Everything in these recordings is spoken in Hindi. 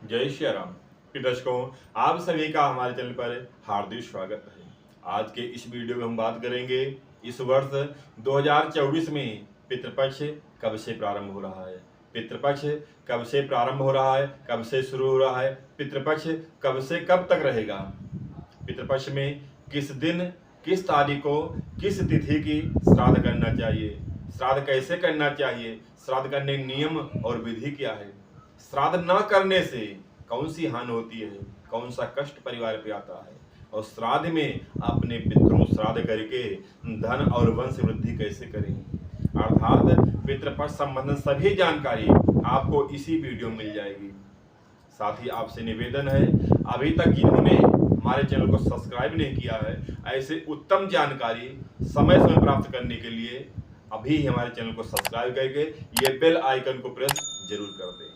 जय श्री राम। प्रिय दर्शकों, आप सभी का हमारे चैनल पर हार्दिक स्वागत है। आज के इस वीडियो में हम बात करेंगे इस वर्ष 2024 में पितृपक्ष कब से प्रारंभ हो रहा है। पितृपक्ष कब से प्रारंभ हो रहा है, कब से शुरू हो रहा है, पितृपक्ष कब से कब तक रहेगा, पितृपक्ष में किस दिन, किस तारीख को, किस तिथि की श्राद्ध करना चाहिए, श्राद्ध कैसे करना चाहिए, श्राद्ध करने के नियम और विधि क्या है, श्राद्ध न करने से कौन सी हानि होती है, कौन सा कष्ट परिवार पे आता है, और श्राद्ध में अपने पितरों श्राद्ध करके धन और वंश वृद्धि कैसे करें। अर्थात पितृपक्ष संबंधित सभी जानकारी आपको इसी वीडियो में मिल जाएगी। साथ ही आपसे निवेदन है, अभी तक जिन्होंने हमारे चैनल को सब्सक्राइब नहीं किया है, ऐसे उत्तम जानकारी समय समय प्राप्त करने के लिए अभी ही हमारे चैनल को सब्सक्राइब करके ये बेल आइकन को प्रेस जरूर कर दें।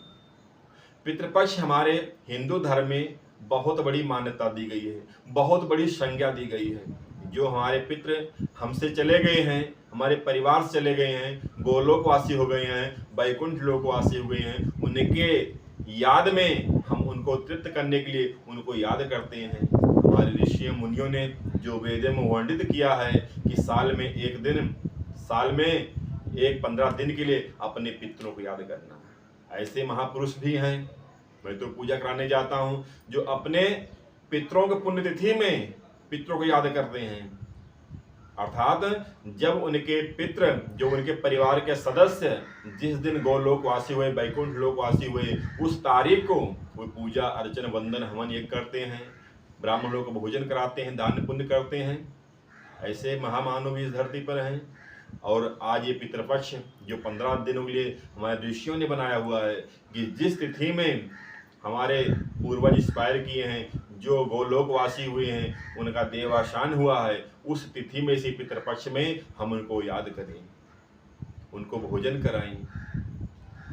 पितृपक्ष हमारे हिंदू धर्म में बहुत बड़ी मान्यता दी गई है, बहुत बड़ी संज्ञा दी गई है। जो हमारे पितृ हमसे चले गए हैं, हमारे परिवार से चले गए हैं, गोलोकवासी हो गए हैं, वैकुंठ लोकवासी हो गए हैं, उनके याद में हम उनको तृप्त करने के लिए उनको याद करते हैं। हमारे ऋषि मुनियों ने जो वेद में वर्णित किया है कि साल में एक दिन, साल में एक 15 दिन के लिए अपने पितरों को याद करना। ऐसे महापुरुष भी हैं, मैं तो पूजा कराने जाता हूं, जो अपने पितरों के पुण्यतिथि में पितरों को याद करते हैं। अर्थात जब उनके पितृ, जो उनके परिवार के सदस्य जिस दिन गोलोकवासी हुए, वैकुंठ लोकवासी हुए, उस तारीख को वो पूजा अर्चन वंदन हवन ये करते हैं, ब्राह्मणों को भोजन कराते हैं, दान पुण्य करते हैं। ऐसे महामानव इस धरती पर हैं। और आज ये पितृपक्ष जो 15 दिनों के लिए हमारे ऋषियों ने बनाया हुआ है कि जिस तिथि में हमारे पूर्वज इंस्पायर किए हैं, जो गोलोकवासी हुए हैं, उनका देवावसान हुआ है, उस तिथि में से पितृपक्ष में हम उनको याद करें, उनको भोजन कराएं।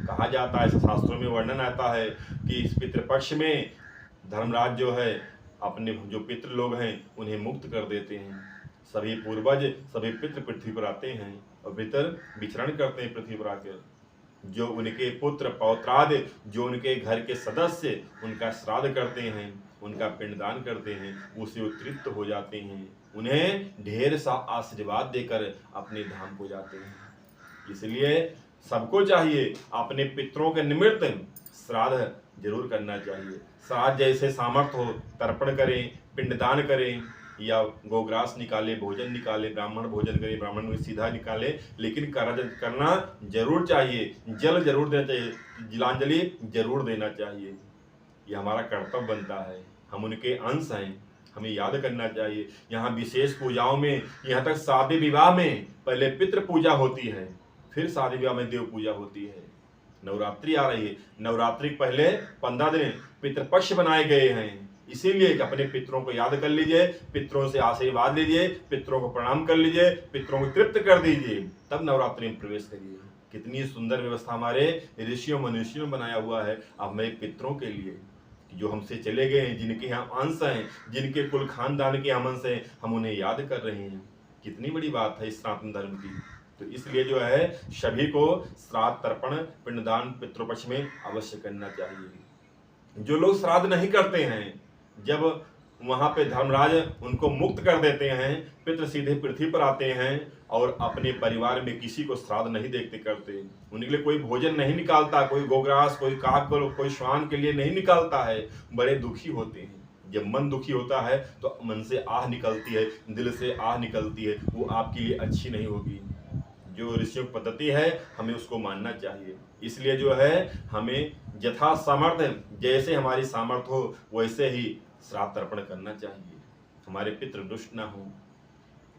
कहा जाता है, शास्त्रों में वर्णन आता है कि इस पितृपक्ष में धर्मराज जो है अपने जो पितृ लोग हैं उन्हें मुक्त कर देते हैं। सभी पूर्वज, सभी पितृ पृथ्वी पर आते हैं और पितर विचरण करते हैं पृथ्वी पर आकर। जो उनके पुत्र पौत्राद, जो उनके घर के सदस्य उनका श्राद्ध करते हैं, उनका पिंडदान करते हैं, उससे तृप्त हो जाते हैं, उन्हें ढेर सा आशीर्वाद देकर अपने धाम को जाते हैं। इसलिए सबको चाहिए अपने पितरों के निमित्त श्राद्ध जरूर करना चाहिए। श्राद्ध जैसे सामर्थ्य हो तर्पण करें, पिंडदान करें, या गोग्रास निकाले, भोजन निकाले, ब्राह्मण भोजन करे, ब्राह्मण में सीधा निकाले, लेकिन करना जरूर चाहिए। जल जरूर देना चाहिए, जलांजलि जरूर देना चाहिए। ये हमारा कर्तव्य बनता है, हम उनके अंश हैं, हमें याद करना चाहिए। यहाँ विशेष पूजाओं में, यहाँ तक शादी विवाह में पहले पितृ पूजा होती है, फिर शादी विवाह में देव पूजा होती है। नवरात्रि आ रही है, नवरात्रि पहले 15 दिन पितृपक्ष बनाए गए हैं, इसीलिए कि अपने पितरों को याद कर लीजिए, पितरों से आशीर्वाद लीजिए, पितरों को प्रणाम कर लीजिए, पितरों को तृप्त कर दीजिए, तब नवरात्रि में प्रवेश करिए। कितनी सुंदर व्यवस्था हमारे ऋषियों मनुष्यों में बनाया हुआ है हमारे पितरों के लिए, जो हमसे चले गए हैं, जिनके हम अंश हैं, जिनके कुल खानदान के हम अंश हैं, हम उन्हें याद कर रहे हैं। कितनी बड़ी बात है इस सनातन धर्म की। तो इसलिए जो है सभी को श्राद्ध तर्पण पिंडदान पितृपक्ष में अवश्य करना चाहिए। जो लोग श्राद्ध नहीं करते हैं, जब वहां पे धर्मराज उनको मुक्त कर देते हैं, पितृ सीधे पृथ्वी पर आते हैं और अपने परिवार में किसी को श्राद्ध नहीं देखते करते, उनके लिए कोई भोजन नहीं निकालता, कोई गोग्रास, कोई काक, कोई श्वान के लिए नहीं निकालता है, बड़े दुखी होते हैं। जब मन दुखी होता है तो मन से आह निकलती है, दिल से आह निकलती है, वो आपके लिए अच्छी नहीं होगी। जो ऋषियों की पद्धति है हमें उसको मानना चाहिए। इसलिए जो है हमें यथा सामर्थ्य, जैसे हमारी सामर्थ्य हो वैसे ही श्राद्ध तर्पण करना चाहिए, हमारे पितृ दुष्ट ना हो।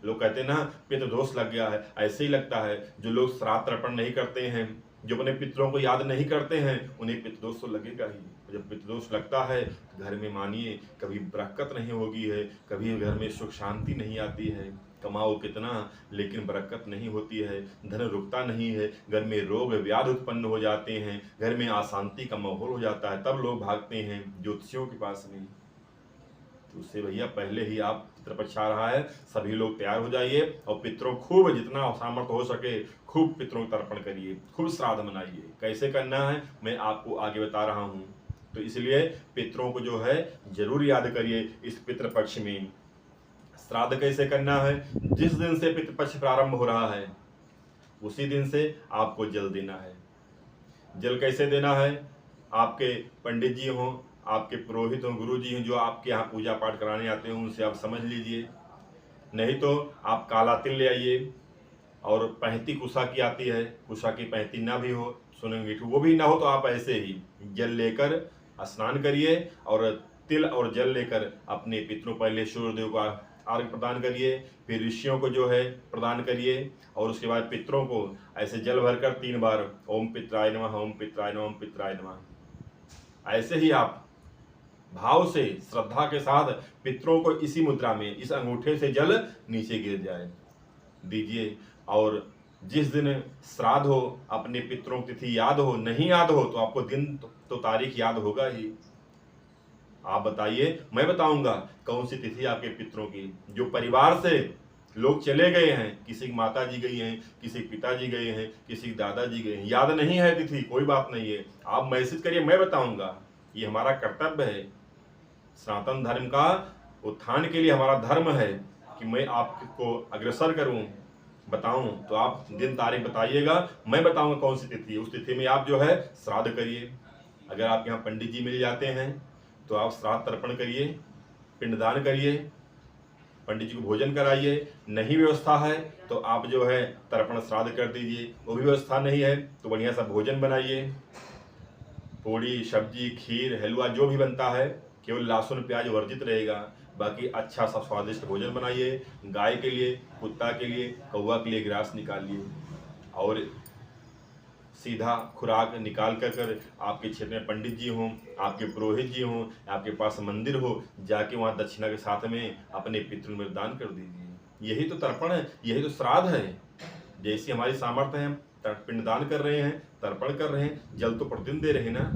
लोग कहते हैं ना पितृ दोष लग गया है, ऐसे ही लगता है। जो लोग श्राद्ध तर्पण नहीं करते हैं, जो अपने पितरों को याद नहीं करते हैं, उन्हें पितृदोष तो लगेगा ही। जब पितृदोष लगता है घर में मानिए कभी बरकत नहीं होगी है, कभी घर में सुख शांति नहीं आती है, कमाओ कितना लेकिन बरकत नहीं होती है, धन रुकता नहीं है, घर में रोग व्याधि उत्पन्न हो जाते हैं, घर में अशांति का माहौल हो जाता है, तब लोग भागते हैं ज्योतिषियों के पास में। तो उससे भैया पहले ही आप पितृपक्ष आ रहा है, सभी लोग तैयार हो जाइए और पितरों खूब जितना सामर्थ्य हो सके खूब पितरों तर्पण करिए, खूब श्राद्ध मनाइए। कैसे करना है मैं आपको आगे बता रहा हूँ। तो इसलिए पितरों को जो है जरूर याद करिए। इस पितृपक्ष में श्राद्ध कैसे करना है, जिस दिन से पितृपक्ष प्रारंभ हो रहा है उसी दिन से आपको जल देना है। जल कैसे देना है, आपके पंडित जी हों, आपके पुरोहित हों, गुरु जी हों, जो आपके यहाँ पूजा पाठ कराने आते हैं उनसे आप समझ लीजिए। नहीं तो आप काला तिल ले आइए, और पैंती कुशा की आती है, कुशा की पैंती ना भी हो, सुनेंगे वो भी ना हो, तो आप ऐसे ही जल लेकर स्नान करिए और तिल और जल लेकर अपने पितरों, पहले सूर्यदेव को अर्घ्य प्रदान करिए, फिर ऋषियों को जो है प्रदान करिए, और उसके बाद पितरों को ऐसे जल भरकर 3 बार ओम पितराय नमः, ओम पितराय नमः, ओम पितराय नमः, ऐसे ही आप भाव से श्रद्धा के साथ पितरों को इसी मुद्रा में इस अंगूठे से जल नीचे गिर जाए दीजिए। और जिस दिन श्राद्ध हो, अपने पितरों की तिथि याद हो, नहीं याद हो तो आपको दिन तो तारीख याद होगा ही। आप बताइए, मैं बताऊंगा कौन सी तिथि आपके पितरों की। जो परिवार से लोग चले गए हैं, किसी की माता जी गई हैं, किसी के पिताजी गए हैं, किसी के दादाजी गए हैं, याद नहीं है तिथि, कोई बात नहीं है, आप मैसेज करिए, मैं बताऊंगा। ये हमारा कर्तव्य है, सनातन धर्म का उत्थान के लिए हमारा धर्म है कि मैं आपको अग्रसर करूं, बताऊं। तो आप दिन तारीख बताइएगा, मैं बताऊंगा कौन सी तिथि। उस तिथि में आप जो है श्राद्ध करिए। अगर आप यहाँ पंडित जी मिल जाते हैं तो आप श्राद्ध तर्पण करिए, पिंडदान करिए, पंडित जी को भोजन कराइए। नहीं व्यवस्था है तो आप जो है तर्पण श्राद्ध कर दीजिए। वो भी व्यवस्था नहीं है तो बढ़िया सा भोजन बनाइए, पूड़ी, सब्जी, खीर, हलवा जो भी बनता है, केवल लहसुन प्याज वर्जित रहेगा, बाकी अच्छा सा स्वादिष्ट भोजन बनाइए। गाय के लिए, कुत्ता के लिए, कौवा के लिए ग्रास निकालिए, और सीधा खुराक निकाल कर आपके क्षेत्र में पंडित जी हों, आपके पुरोहित जी हों, आपके पास मंदिर हो, जाके वहाँ दक्षिणा के साथ में अपने पितरों में दान कर दीजिए। यही तो तर्पण है, यही तो श्राद्ध है। जैसी हमारी सामर्थ्य है, हम पिंडदान कर रहे हैं, तर्पण कर रहे हैं, जल तो प्रतिदिन दे रहे हैं ना।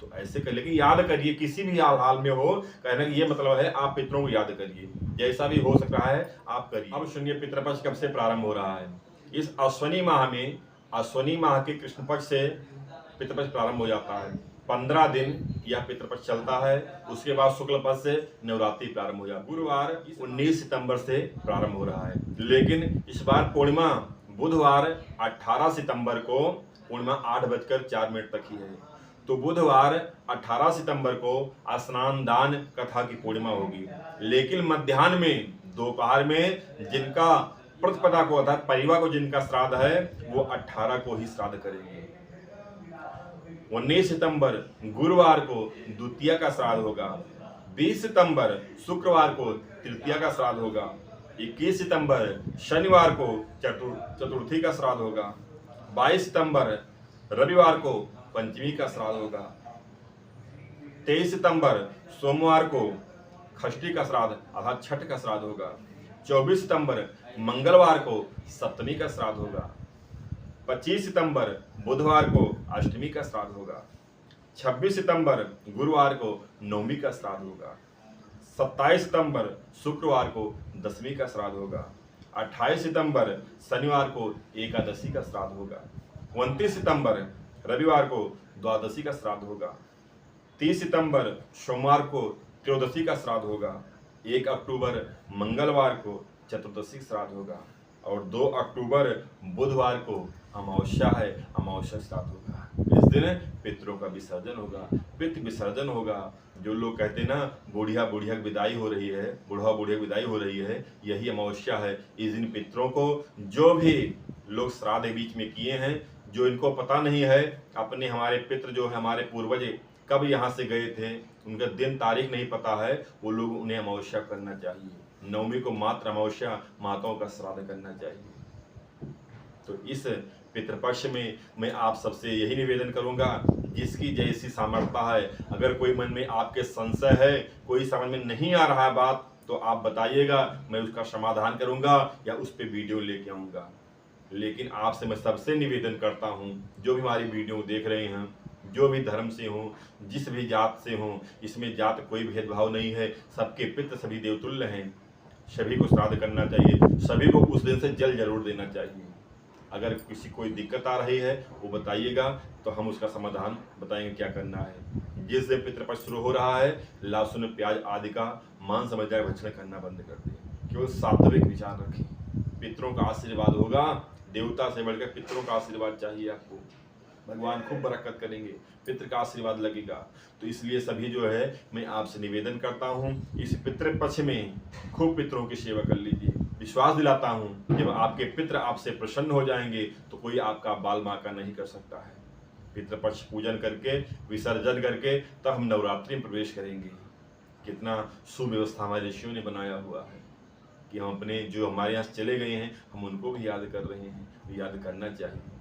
तो ऐसे कर, लेकिन याद करिए, किसी भी हाल में हो, कहने का ये मतलब है आप पितरों को याद करिए, जैसा भी हो सक रहा है आप करिए। अब सुनिए, पितृपक्ष कब से प्रारंभ हो रहा है। इस अश्वनी माह में, अश्वनी माह के कृष्ण पक्ष से पितृपक्ष प्रारंभ हो जाता है। 15 दिन यह पितृपक्ष चलता है। उसके बाद शुक्ल पक्ष से नवरात्रि प्रारंभ हो जाता है। गुरुवार 19 सितंबर से प्रारंभ हो रहा है, लेकिन इस बार पूर्णिमा बुधवार 18 सितंबर को पूर्णिमा 8:04 तक ही है। तो बुधवार 18 सितंबर को स्नान दान कथा की पूर्णिमा होगी, लेकिन मध्याह्न में, दोपहर में जिनका प्रतिपदा को अर्थात परिवार को जिनका श्राद्ध है वो 18 को ही श्राद्ध करेंगे। 19 सितंबर गुरुवार को द्वितीया का श्राद्ध होगा। 20 सितंबर शुक्रवार को तृतीया का श्राद्ध होगा। 21 सितंबर शनिवार को चतुर्थी का श्राद्ध होगा। 22 सितंबर रविवार को पंचमी का श्राद्ध होगा। 23 सितंबर सोमवार को षष्ठी का श्राद्ध अर्थात छठ का श्राद्ध होगा। 24 सितंबर मंगलवार को सप्तमी का श्राद्ध होगा। 25 सितंबर बुधवार को अष्टमी का श्राद्ध होगा। 26 सितंबर गुरुवार को नवमी का श्राद्ध होगा। 27 सितंबर शुक्रवार को दसवीं का श्राद्ध होगा। 28 सितंबर शनिवार को एकादशी का श्राद्ध होगा। 29 सितंबर रविवार को द्वादशी का श्राद्ध होगा। 30 सितंबर सोमवार को त्रयोदशी का श्राद्ध होगा। 1 अक्टूबर मंगलवार को चतुर्दशी श्राद्ध होगा, और 2 अक्टूबर बुधवार को अमावस्या है, अमावस्या श्राद्ध होगा। इस दिन पितरों का विसर्जन होगा, पितृ विसर्जन होगा। जो लोग कहते हैं ना बूढ़िया की विदाई हो रही है, बूढ़ा की विदाई हो रही है, यही अमावस्या है। इस दिन पितरों को जो भी लोग श्राद्ध बीच में किए हैं, जो इनको पता नहीं है अपने हमारे पितृ जो है हमारे पूर्वज कब यहाँ से गए थे, उनका दिन तारीख नहीं पता है, वो लोग उन्हें अमावस्या करना चाहिए। नवमी को मात्र अमावस्या माताओं का श्राद्ध करना चाहिए। तो इस पितृपक्ष में मैं आप सबसे यही निवेदन करूंगा, जिसकी जैसी सामर्थ्य है, अगर कोई मन में आपके संशय है, कोई समझ में नहीं आ रहा है बात, तो आप बताइएगा, मैं उसका समाधान करूंगा या उस पर वीडियो लेके आऊँगा। लेकिन आपसे मैं सबसे निवेदन करता हूँ, जो भी हमारी वीडियो देख रहे हैं, जो भी धर्म से हों, जिस भी जात से हों, इसमें जात कोई भेदभाव नहीं है, सबके पितृ सभी देवतुल्य हैं, सभी को श्राद्ध करना चाहिए, सभी को उस दिन से जल जरूर देना चाहिए। अगर किसी कोई दिक्कत आ रही है वो बताइएगा, तो हम उसका समाधान बताएंगे क्या करना है। जिस दिन पितृपक्ष शुरू हो रहा है, लहसुन प्याज आदि का मांस मदिरा भक्षण करना बंद कर दें। केवल सात्विक विचार रखें। पितरों का आशीर्वाद होगा, देवता से बढ़कर पितरों का आशीर्वाद चाहिए आपको। भगवान खूब बरकत करेंगे, पितृ का आशीर्वाद लगेगा। तो इसलिए सभी जो है मैं आपसे निवेदन करता हूँ, इस पितृ पक्ष में खूब पितरों की सेवा कर लीजिए। विश्वास दिलाता हूँ जब आपके पितृ आपसे प्रसन्न हो जाएंगे तो कोई आपका बाल बांका नहीं कर सकता है। पितृपक्ष पूजन करके विसर्जन करके तब हम नवरात्रि में प्रवेश करेंगे। कितना सुव्यवस्था हमारे ऋषियों ने बनाया हुआ है कि हम अपने जो हमारे यहाँ चले गए हैं हम उनको भी याद कर रहे हैं, याद करना चाहिए।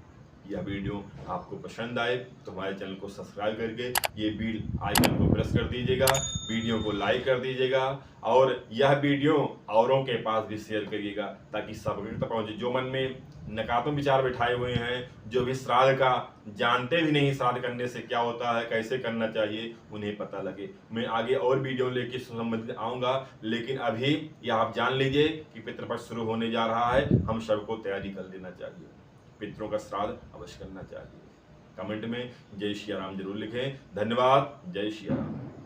यह वीडियो आपको पसंद आए तो हमारे चैनल को सब्सक्राइब करके ये बेल आइकन को प्रेस कर दीजिएगा, वीडियो को लाइक कर दीजिएगा और यह वीडियो औरों के पास भी शेयर करिएगा ताकि सबके तक पहुंचे। जो मन में नकारात्मक विचार बैठाए हुए हैं, जो भी श्राद्ध का जानते भी नहीं श्राद्ध करने से क्या होता है, कैसे करना चाहिए, उन्हें पता लगे। मैं आगे और वीडियो लेके संबंधित आऊँगा, लेकिन अभी यह आप जान लीजिए कि पितृपक्ष शुरू होने जा रहा है, हम सबको तैयारी कर लेना चाहिए। पितरों का श्राद्ध अवश्य करना चाहिए। कमेंट में जय श्री राम जरूर लिखें। धन्यवाद। जय श्री राम।